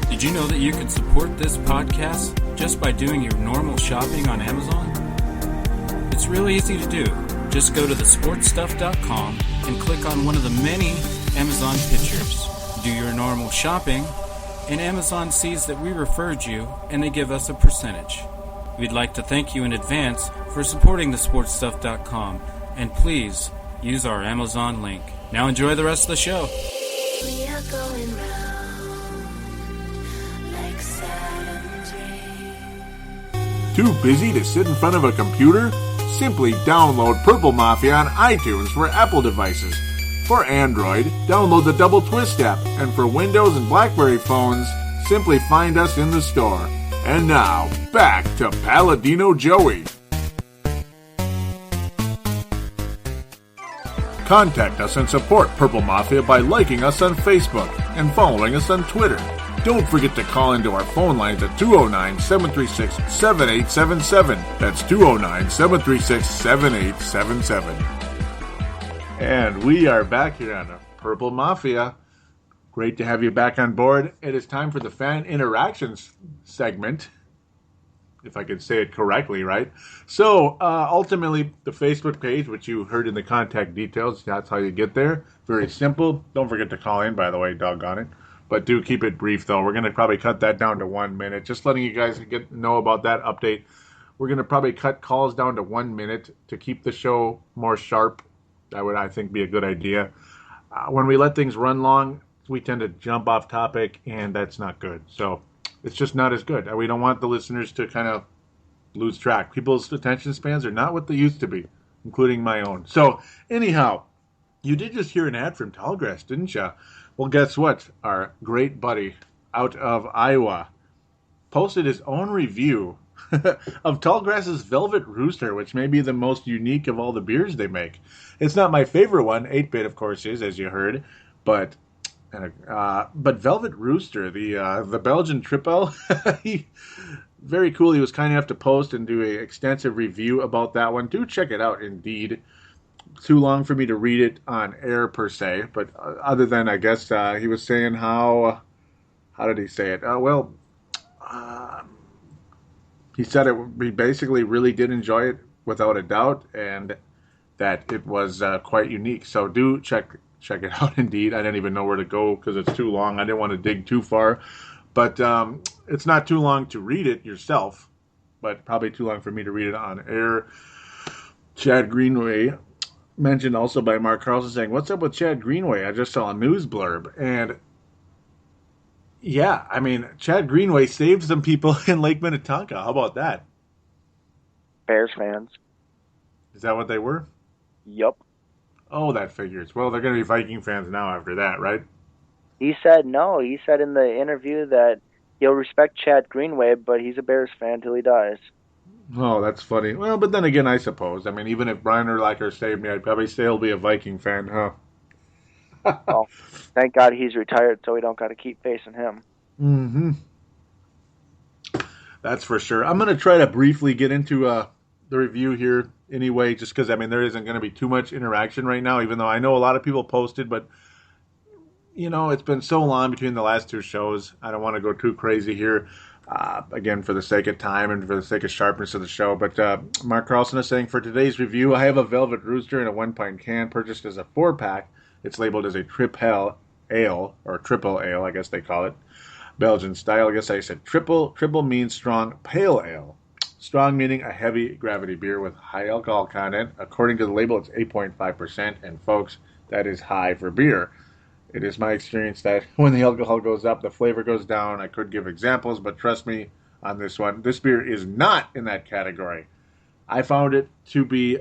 S9: Did you know that you can support this podcast just by doing your normal shopping on Amazon? It's really easy to do. Just go to thesportstuff.com and click on one of the many Amazon pictures. Do your normal shopping, and Amazon sees that we referred you, and they give us a percentage. We'd like to thank you in advance for supporting thesportstuff.com, and please use our Amazon link. Now enjoy the rest of the show.
S10: We are going round like Saturn III.
S7: Too busy to sit in front of a computer? Simply download Purple Mafia on iTunes for Apple devices. For Android, download the Double Twist app, and for Windows and BlackBerry phones, simply find us in the store. And now, back to Paladino Joey. Contact us and support Purple Mafia by liking us on Facebook and following us on Twitter. Don't forget to call into our phone lines at 209-736-7877. That's 209-736-7877. And we are back here on Purple Mafia. Great to have you back on board. It is time for the fan interactions segment, if I could say it correctly, right? So, ultimately, the Facebook page, which you heard in the contact details, that's how you get there. Very simple. Don't forget to call in, by the way, doggone it. But do keep it brief, though. We're going to probably cut that down to 1 minute. Just letting you guys know about that update. We're going to probably cut calls down to 1 minute to keep the show more sharp. That would, I think, be a good idea. When we let things run long, we tend to jump off topic, and that's not good. So it's just not as good. We don't want the listeners to kind of lose track. People's attention spans are not what they used to be, including my own. So anyhow, you did just hear an ad from Tallgrass, didn't you? Well, guess what? Our great buddy out of Iowa posted his own review of Tallgrass's Velvet Rooster, which may be the most unique of all the beers they make. It's not my favorite one. 8-Bit, of course, is, as you heard. But Velvet Rooster, the Belgian triple, very cool. He was kind enough to post and do an extensive review about that one. Do check it out, indeed. Too long for me to read it on air, per se. But other than, I guess, he was saying how did he say it? He said he basically really did enjoy it, without a doubt, and that it was quite unique. So do check it out, indeed. I didn't even know where to go because it's too long. I didn't want to dig too far. But it's not too long to read it yourself, but probably too long for me to read it on air. Chad Greenway, mentioned also by Mark Carlson, saying, "What's up with Chad Greenway? I just saw a news blurb." And yeah, I mean, Chad Greenway saved some people in Lake Minnetonka. How about that?
S8: Bears fans.
S7: Is that what they were?
S8: Yup.
S7: Oh, that figures. Well, they're going to be Viking fans now after that, right?
S8: He said no. He said in the interview that he'll respect Chad Greenway, but he's a Bears fan till he dies.
S7: Oh, that's funny. Well, but then again, I suppose. I mean, even if Brian Urlacher saved me, I'd probably say he'll be a Viking fan, huh?
S8: Well, thank God he's retired, so we don't got to keep facing him.
S7: Mm-hmm. That's for sure. I'm going to try to briefly get into the review here anyway, just because, I mean, there isn't going to be too much interaction right now, even though I know a lot of people posted, but, you know, it's been so long between the last two shows. I don't want to go too crazy here, again, for the sake of time and for the sake of sharpness of the show. But Mark Carlson is saying, for today's review, I have a Velvet Rooster in a 1-pint can purchased as a 4-pack. It's labeled as a triple ale, or triple ale, I guess they call it. Belgian style. I guess I said triple. Triple means strong pale ale. Strong meaning a heavy gravity beer with high alcohol content. According to the label, it's 8.5%. And folks, that is high for beer. It is my experience that when the alcohol goes up, the flavor goes down. I could give examples, but trust me on this one, this beer is not in that category. I found it to be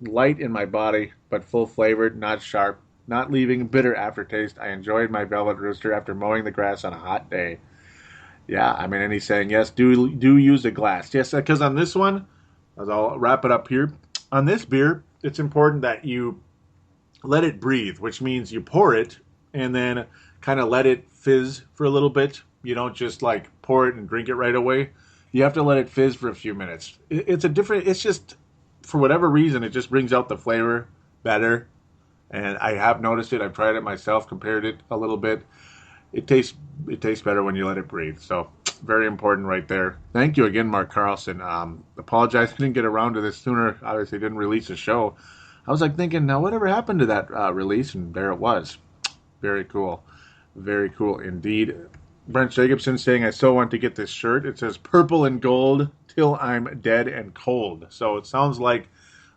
S7: light in my body, but full flavored, not sharp, not leaving bitter aftertaste. I enjoyed my Velvet Rooster after mowing the grass on a hot day. Yeah, I mean, and he's saying, yes, do use a glass. Yes, because on this one, as I'll wrap it up here, on this beer, it's important that you let it breathe, which means you pour it and then kind of let it fizz for a little bit. You don't just like pour it and drink it right away. You have to let it fizz for a few minutes. It's just, for whatever reason, it just brings out the flavor better. And I have noticed it. I've tried it myself, compared it a little bit. It tastes better when you let it breathe. So very important right there. Thank you again, Mark Carlson. Apologize I didn't get around to this sooner. Obviously didn't release a show. I was like thinking, now whatever happened to that release? And there it was. Very cool. Very cool indeed. Brent Jacobson saying, I so want to get this shirt. It says purple and gold till I'm dead and cold. So it sounds like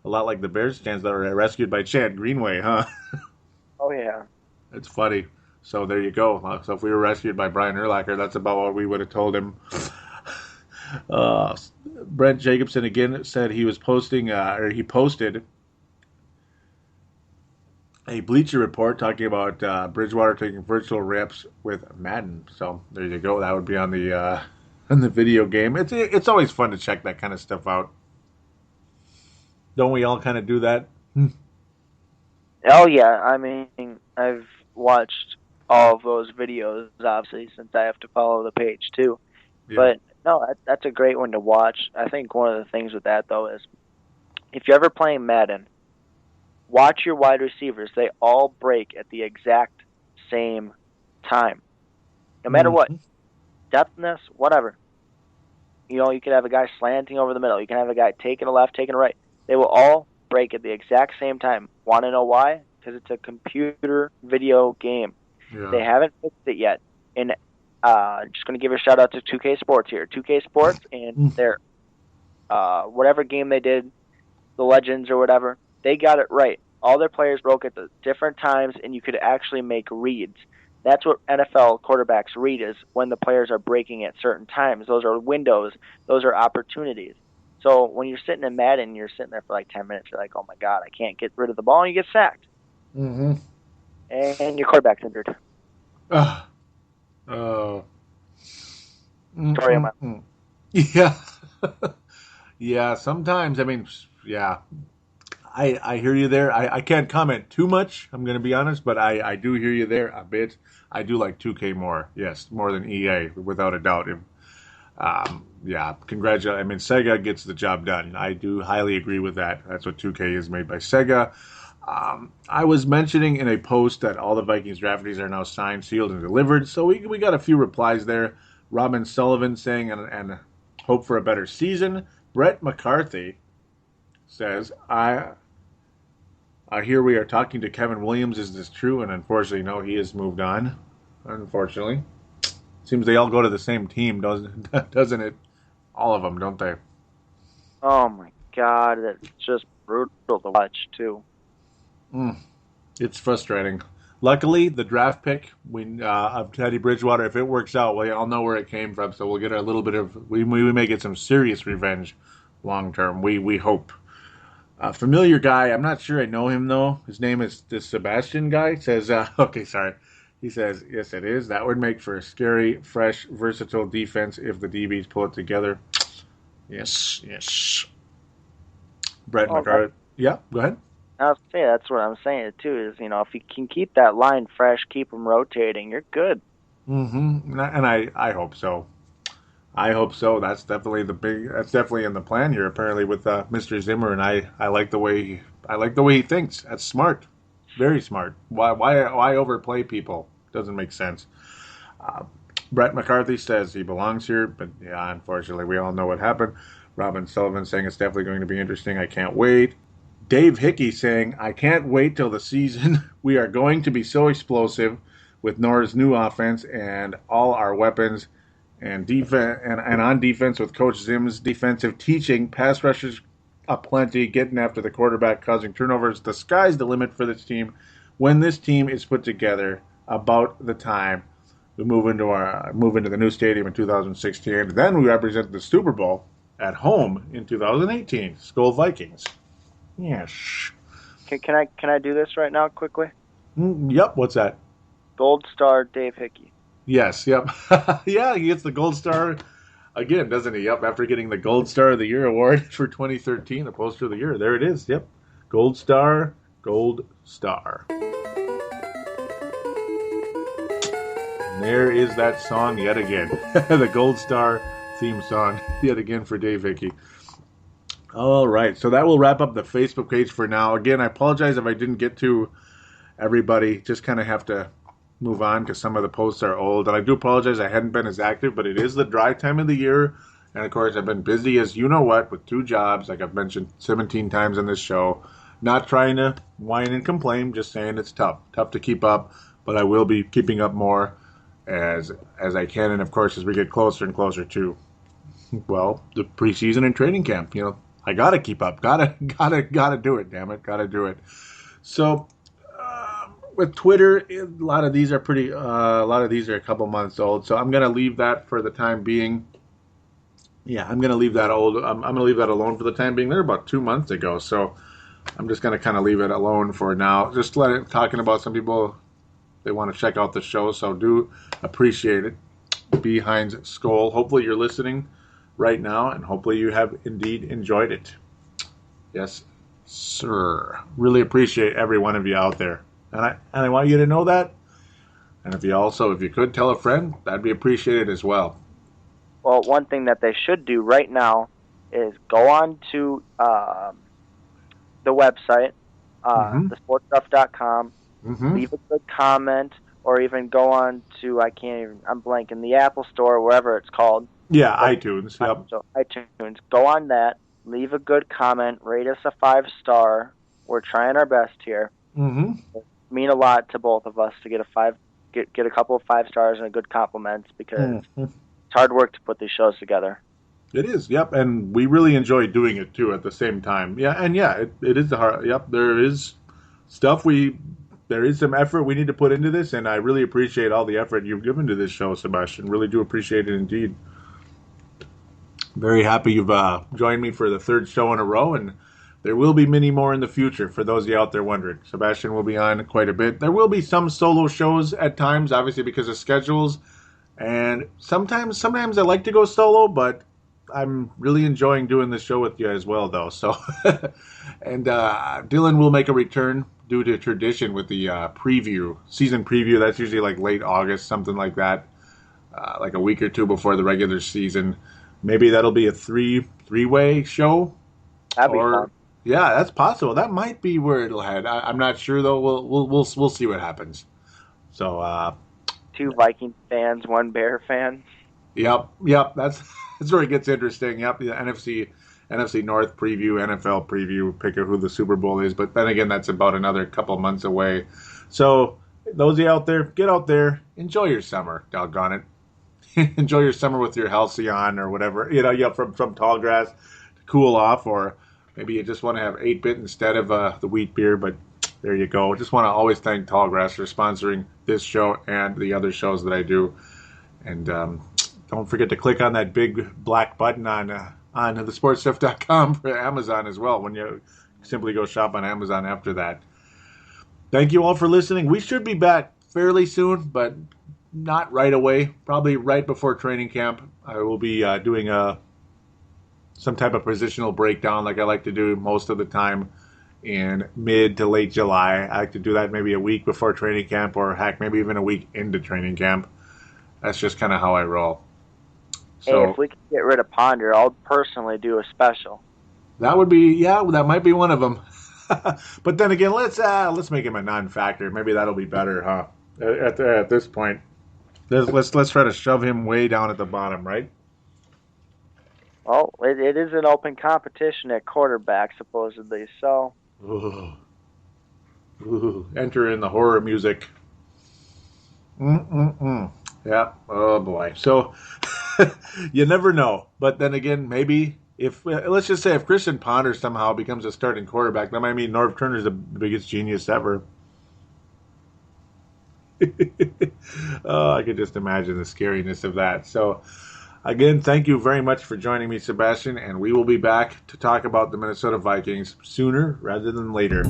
S7: a lot like the Bears fans that were rescued by Chad Greenway, huh?
S8: Oh, yeah.
S7: It's funny. So there you go. So if we were rescued by Brian Urlacher, that's about what we would have told him. Brent Jacobson again said he was posting, or he posted a Bleacher Report talking about Bridgewater taking virtual reps with Madden. So there you go. That would be on the video game. It's always fun to check that kind of stuff out. Don't we all kind of do that?
S8: Oh, yeah. I mean, I've watched all of those videos, obviously, since I have to follow the page, too. Yeah. But, no, that's a great one to watch. I think one of the things with that, though, is if you're ever playing Madden, watch your wide receivers. They all break at the exact same time. No matter what. Depthness, whatever. You know, you could have a guy slanting over the middle. You can have a guy taking a left, taking a right. They will all break at the exact same time. Want to know why? Because it's a computer video game. Yeah. They haven't fixed it yet. And just going to give a shout out to 2K Sports here. 2K Sports and their whatever game they did, the Legends or whatever, they got it right. All their players broke at the different times, and you could actually make reads. That's what NFL quarterbacks read, is when the players are breaking at certain times. Those are windows. Those are opportunities. So when you're sitting in Madden, you're sitting there for like 10 minutes. You're like, oh, my God, I can't get rid of the ball, and you get sacked.
S7: Mm-hmm.
S8: And your quarterback's injured.
S7: Oh.
S8: Story of my life.
S7: Yeah. Yeah, sometimes, I mean, yeah. I hear you there. I can't comment too much, I'm going to be honest, but I do hear you there a bit. I do like 2K more, yes, more than EA, without a doubt. Yeah, congratulations. I mean, Sega gets the job done. I do highly agree with that. That's what 2K is made by Sega. I was mentioning in a post that all the Vikings draftees are now signed, sealed, and delivered, so we got a few replies there. Robin Sullivan saying, and hope for a better season. Brett McCarthy says, I hear we are talking to Kevin Williams. Is this true? And unfortunately, no, he has moved on. Unfortunately. Seems they all go to the same team, doesn't it? All of them, don't they?
S8: Oh, my God. That's just brutal to watch, too.
S7: It's frustrating. Luckily, the draft pick of Teddy Bridgewater, if it works out, we all know where it came from, so we'll get a little bit of... We may get some serious revenge long term. We hope. Familiar guy. I'm not sure I know him, though. His name is this Sebastian guy. Says, okay, sorry. He says, yes, it is. That would make for a scary, fresh, versatile defense if the DBs pull it together. Yes. Brett McCarthy. Yeah, go ahead.
S8: I was saying, that's what I'm saying, too, is, you know, if you can keep that line fresh, keep them rotating, you're good.
S7: Mm-hmm. And I hope so. I hope so. That's definitely that's definitely in the plan here, apparently, with Mr. Zimmer, and I like the way he thinks. That's smart. Very smart. Why overplay people? Doesn't make sense. Brett McCarthy says he belongs here, but yeah, unfortunately, we all know what happened. Robin Sullivan saying it's definitely going to be interesting. I can't wait. Dave Hickey saying, I can't wait till the season. We are going to be so explosive with Nora's new offense and all our weapons and defense and on defense with Coach Zim's defensive teaching, pass rushers aplenty, getting after the quarterback, causing turnovers. The sky's the limit for this team. when this team is put together about the time we move into the new stadium in 2016. Then we represent the Super Bowl at home in 2018. Skol Vikings. Yes.
S8: Can I do this right now quickly?
S7: Yep. What's that?
S8: Gold Star Dave Hickey.
S7: Yes. Yep. Yeah, he gets the Gold Star again, doesn't he? Yep. After getting the Gold Star of the Year award for 2013, the Poster of the Year. There it is. Yep. Gold Star. Gold Star. And there is that song yet again. The Gold Star theme song yet again for Dave Hickey. All right, so that will wrap up the Facebook page for now. Again, I apologize if I didn't get to everybody. Just kind of have to move on because some of the posts are old. And I do apologize I hadn't been as active, but it is the dry time of the year. And, of course, I've been busy as you know what with 2 jobs, like I've mentioned 17 times on this show. Not trying to whine and complain, just saying it's tough to keep up. But I will be keeping up more as I can. And, of course, as we get closer and closer to, well, the preseason and training camp, you know. I gotta keep up. Gotta do it. Damn it, gotta do it. So with Twitter, a lot of these are a couple months old. So I'm gonna leave that for the time being. Yeah, I'm gonna leave that old. I'm gonna leave that alone for the time being. They're about 2 months ago, so I'm just gonna kind of leave it alone for now. Just talking about some people, they want to check out the show, so do appreciate it. Behind Skol. Hopefully you're listening right now, and hopefully you have indeed enjoyed it. Yes, sir. Really appreciate every one of you out there, and I want you to know that. And if you could tell a friend, that'd be appreciated as well.
S8: Well, one thing that they should do right now is go on to the website, thesportstuff.com, leave a good comment, or even go on to I'm blanking, the Apple Store, wherever it's called.
S7: Yeah, iTunes. Yep.
S8: So iTunes. Go on that. Leave a good comment. Rate us a 5-star. We're trying our best here. It mean a lot to both of us to get a couple of 5 stars and a good compliments because it's hard work to put these shows together.
S7: It is. Yep, and we really enjoy doing it too at the same time. Yeah, and it is the hard. Yep, there is stuff there is some effort we need to put into this, and I really appreciate all the effort you've given to this show, Sebastian. Really do appreciate it indeed. Very happy you've joined me for the 3rd show in a row, and there will be many more in the future for those of you out there wondering. Sebastian will be on quite a bit. There will be some solo shows at times, obviously because of schedules, and sometimes I like to go solo, but I'm really enjoying doing this show with you as well, though. So, and Dylan will make a return due to tradition with the season preview. That's usually like late August, something like that, like a week or 2 before the regular season. Maybe that'll be a three-way show.
S8: That'd be fun.
S7: Yeah, that's possible. That might be where it'll head. I'm not sure though. We'll see what happens. So
S8: 2 Viking fans, 1 Bear fan.
S7: Yep. That's where it gets interesting. Yep, the NFC North preview, NFL preview, pick who the Super Bowl is. But then again, that's about another couple months away. So those of you out there, get out there, enjoy your summer. Doggone it. Enjoy your summer with your Halcyon or whatever, from Tallgrass to cool off, or maybe you just want to have 8-bit instead of the wheat beer, but there you go. Just want to always thank Tallgrass for sponsoring this show and the other shows that I do. And don't forget to click on that big black button on thesportstuff.com for Amazon as well when you simply go shop on Amazon after that. Thank you all for listening. We should be back fairly soon, but not right away, probably right before training camp. I will be doing some type of positional breakdown like I like to do most of the time in mid to late July. I like to do that maybe a week before training camp, or heck, maybe even a week into training camp. That's just kind of how I roll. So,
S8: hey, if we can get rid of Ponder, I'll personally do a special.
S7: That would be, that might be one of them. But then again, let's make him a non-factor. Maybe that'll be better, huh? At this point. Let's try to shove him way down at the bottom, right?
S8: Well, it is an open competition at quarterback, supposedly, so.
S7: Ooh. Enter in the horror music. Yeah, oh boy. So, you never know. But then again, maybe let's just say if Christian Ponder somehow becomes a starting quarterback, that might mean Norv Turner's the biggest genius ever. Oh, I could just imagine the scariness of that. So, again, thank you very much for joining me, Sebastian, and we will be back to talk about the Minnesota Vikings sooner rather than later.